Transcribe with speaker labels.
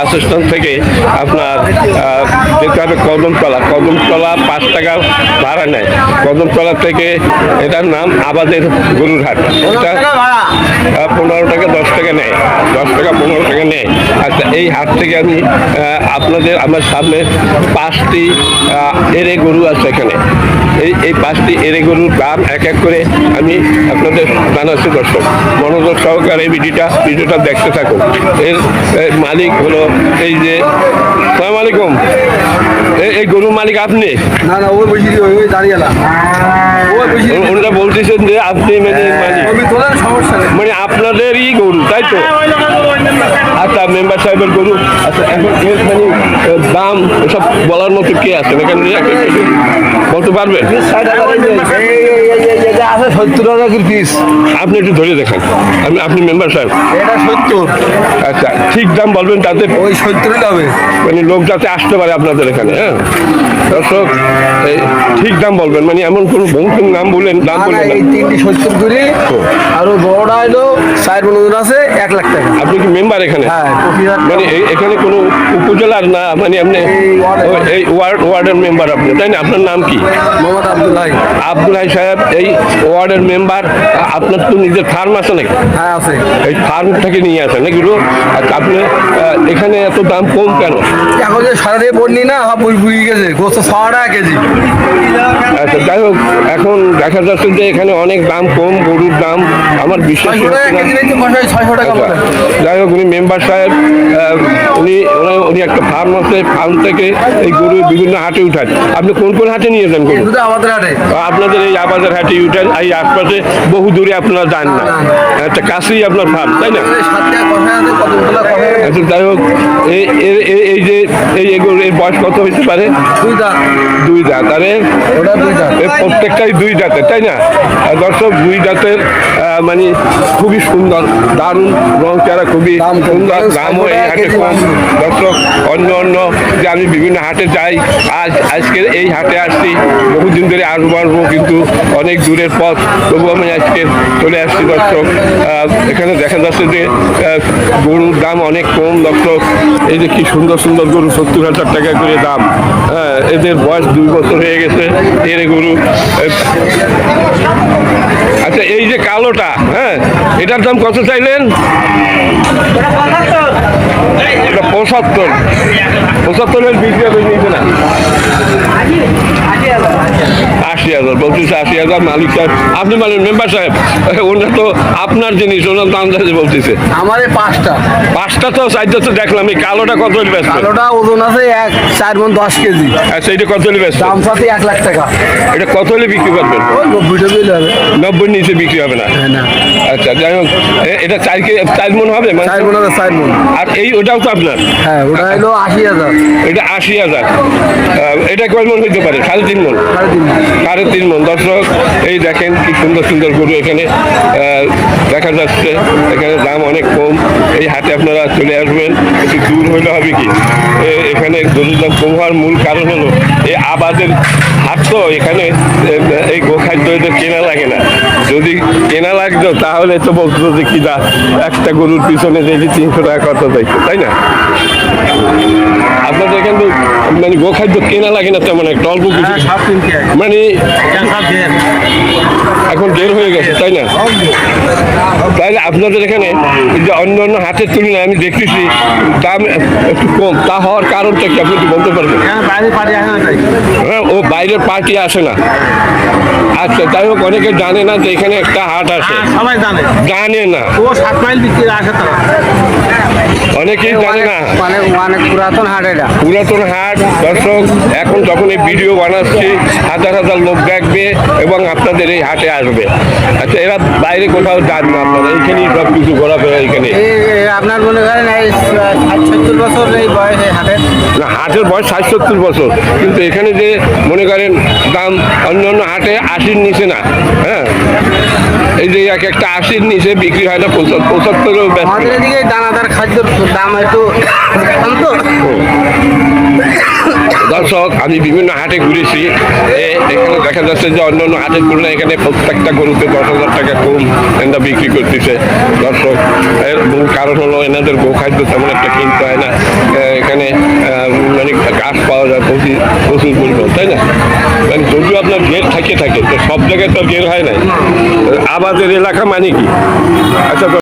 Speaker 1: Bus stand থেকে আপনার যেতে হবে কদমতলা। 5 টাকা ভাড়া নেয়। কদমতলা থেকে এটার নাম আবাদের গরুর হাট। এটা 15 টাকা 10 টাকা নেয়, 10 টাকা 15 টাকা নেয়। আচ্ছা, এই হাট থেকে আমি আমার সামনে 5টি এরে গরু আছে এখানে। এই 5টি এরে গরুর দাম এক এক করে আমি আপনাদের জানাচ্ছি। দর্শক মনোযোগ সহকারে ভিডিওটা দেখতে থাকুন। এর মালিক হলো এই যে, আসসালামু আলাইকুম, এই গরুর মালিক আপনি?
Speaker 2: না না, ওই বসে ওই দাঁড়িয়ে না, ওই বসে
Speaker 1: ওনারা বলতেছেন যে আপনি মানে
Speaker 2: সমস্যা নেই,
Speaker 1: মানে আপনাদেরই গরু, তাই তো? আচ্ছা, মেম্বার সাহেবের গরু। আচ্ছা, এখন এর মানে দাম এসব বলার মতো কে আছেন এখানে? বলতে পারবেন?
Speaker 2: আছে 70,000 পিস।
Speaker 1: আপনি একটু ধরে দেখেন, আপনি মেম্বার সাহেব।
Speaker 2: এটা 70।
Speaker 1: আচ্ছা, ঠিক দাম বলবেন, তাতে
Speaker 2: ওই 70 হবে,
Speaker 1: মানে লোক যাতে আসতে পারে আপনাদের এখানে। হ্যাঁ দর্শক, ঠিক দাম বলবেন, মানে এমন কোনো ভঙ্কুর নাম বললেন, দাম বললেন না।
Speaker 2: এই 3টি 70 করে, আর বড়টা হলো 4 মন আছে 1 লাখ টাকা।
Speaker 1: আপনি কি মেম্বার এখানে?
Speaker 2: হ্যাঁ,
Speaker 1: মানে এখানে কোনো উপজেলার না, মানে আপনি এই ওয়ার্ডের মেম্বার আপনি, তাই না? আপনার নাম কি?
Speaker 2: মোহাম্মদ আব্দুল হাই
Speaker 1: সাহেব এই ওয়ার্ডের মেম্বার। আপনার তো নিজের ফার্ম আছে নাকি?
Speaker 2: হ্যাঁ আছে।
Speaker 1: এই ফার্ম থেকে নিয়ে আসেন নাকি? আচ্ছা, আপনি এখানে এত দাম কম কেন?
Speaker 2: এখন যে সারা দিয়ে পড়নি না, বুড়ি গেছে, গোস্ত 6 টাকা কেজি।
Speaker 1: আচ্ছা, যাই হোক, এখন দেখা যাচ্ছে যে এখানে অনেক দাম কম, গরুর দাম আমার বিশ্বাস হচ্ছে না।
Speaker 2: 600 টাকা।
Speaker 1: আচ্ছা, যাই হোক, উনি মেম্বার সাহেব, উনি একটা ফার্ম আছে, ফার্ম থেকে এই গরু বিভিন্ন হাটে উঠান। আপনি কোন কোন হাটে নিয়ে যান গরু?
Speaker 2: আমাদের হাটে।
Speaker 1: আপনাদের এই আবাদের হাটে উঠান, এই আশপাশে বহু দূরে আপনারা যান না। একটা কাছেই আপনার ফার্ম, তাই না? আচ্ছা, যাই হোক, এই যে এই গরুর এই বয়স কত হইতে পারে? 2 দাঁত। আরে প্রত্যেকটাই 2 দাঁতের, তাই না? দর্শক, 2 দাঁতের, মানে খুবই সুন্দর, দারুণ রং চেহারা, খুবই সুন্দর। দামও এই হাটে কম। দর্শক, অন্য যে আমি বিভিন্ন হাটে যাই, আজকের এই হাটে আসছি, বহুদিন ধরে আসবো, কিন্তু অনেক দূরের পথ, তবু আমি আজকে চলে আসছি। দর্শক, এখানে দেখা যাচ্ছে যে গরুর দাম অনেক কম। দর্শক, এই যে কি সুন্দর সুন্দর গরু, 70,000 টাকা করে দাম। হ্যাঁ, এদের বয়স 2 বছর হয়ে গেছে এর গরু। আচ্ছা, এই যে কালোটা, হ্যাঁ, এটার দাম কত চাইলেন? এটা 75 বিক্রি হবে না? 80,000 বলতেছে, 80,000 মালিক সাহেব। আপনি মানে মেম্বার সাহেব, ওনার তো আপনার জিনিস, ওনার দাম বলতেছে।
Speaker 2: আমার 5টা
Speaker 1: তো চাইতে তো দেখলাম। এই কালোটা কত ব্যস্ত?
Speaker 2: কালোটা ওজন আছে 4 মন 10 কেজি।
Speaker 1: আচ্ছা, এটা কত ব্যস্ত?
Speaker 2: দাম সাথে 1 লাখ টাকা।
Speaker 1: এটা কত হলে বিক্রি করবেন? 90 নিচে বিক্রি হবে না?
Speaker 2: না।
Speaker 1: আচ্ছা, যাই হোক, এটা 4 মন হবে?
Speaker 2: 4 মন হবে, 4 মন।
Speaker 1: আর ওটাও তো আপনার?
Speaker 2: হ্যাঁ, ওটা হলো 80,000।
Speaker 1: এটা 80,000। এটা কয় মন হইতে পারে? 3.5 মন। 3.5 মন। দর্শক, এই দেখেন কি সুন্দর সুন্দর গরু এখানে দেখা যাচ্ছে। এখানে দাম অনেক কম। এই হাটে আপনারা চলে আসবেন। একটু দূর হইলে হবে কি, এখানে গরুর দাম কম হওয়ার মূল কারণ হলো এই আবাদের হাট, তো এখানে এই গোখাদ্য এদের কেনা লাগে না। যদি কেনা লাগতো তাহলে তো বলতো যে কি দা একটা গরুর পিছনে দেখি 300 টাকা কত দেখতো, তাই না? আপনাদের এখানে তো মানে গোখাদ্য কেনা লাগে না তেমন একটা, অল্প কিছু, মানে এখন ঢের হয়ে গেছে, তাই না? তাহলে আপনাদের এখানে যে অন্য হাটের তুলনায় আমি দেখতেছি দাম একটু কম। তা হওয়ার কারণটা কি আপনি বলতে পারবেন? হ্যাঁ, ও বাইরের পার্টি আসে না। আচ্ছা, যাই হোক, অনেকে জানে না যে এখানে একটা হাট আছে।
Speaker 2: সবাই
Speaker 1: জানে না,
Speaker 2: ও 7 মাইল বিক্রি আসে তারা,
Speaker 1: অনেকেই জানে না।
Speaker 2: মানে অনেক পুরাতন হাট। এটা
Speaker 1: পুরাতন হাট। দর্শক, এখন যখন এই ভিডিও বানাচ্ছি, হাজার হাজার লোক দেখবে এবং আপনাদের এই হাটে আসবে। আচ্ছা, এরা বাইরে কোথাও যান না, আপনারা এইখানেই সব কিছু ঘোরাফেরা এখানে।
Speaker 2: আপনার মনে করেন 60-70 বছর এই বয়সে
Speaker 1: হাটের বয়স 60-70 বছর, কিন্তু এখানে যে মনে করেন দাম অন্য হাটে 80-র নিচে না। হ্যাঁ, এই যে একটা 80-র নিচে বিক্রি হয় না, 75-এও ব্যস্ত।
Speaker 2: আমাদের এদিকে দানাদার খাদ্যের দাম একটু কম তো।
Speaker 1: দর্শক, আমি বিভিন্ন হাটে ঘুরেছি, এখানে দেখা যাচ্ছে যে অন্যান্য হাটের তুলনায় এখানে প্রত্যেকটা গরুতে 10,000 টাকা কম এরা বিক্রি করতেছে। দর্শক, এর মূল কারণ হলো এনাদের গোখাদ্য তেমন একটা কিনতে হয় না। হাঁস পাওয়া যায় প্রচুর পরিমাণ, তাই না? কারণ যদিও আপনার গের থাকে তো সব জায়গায় তো গের হয় নাই। আবাদের এলাকা মানে কি? আচ্ছা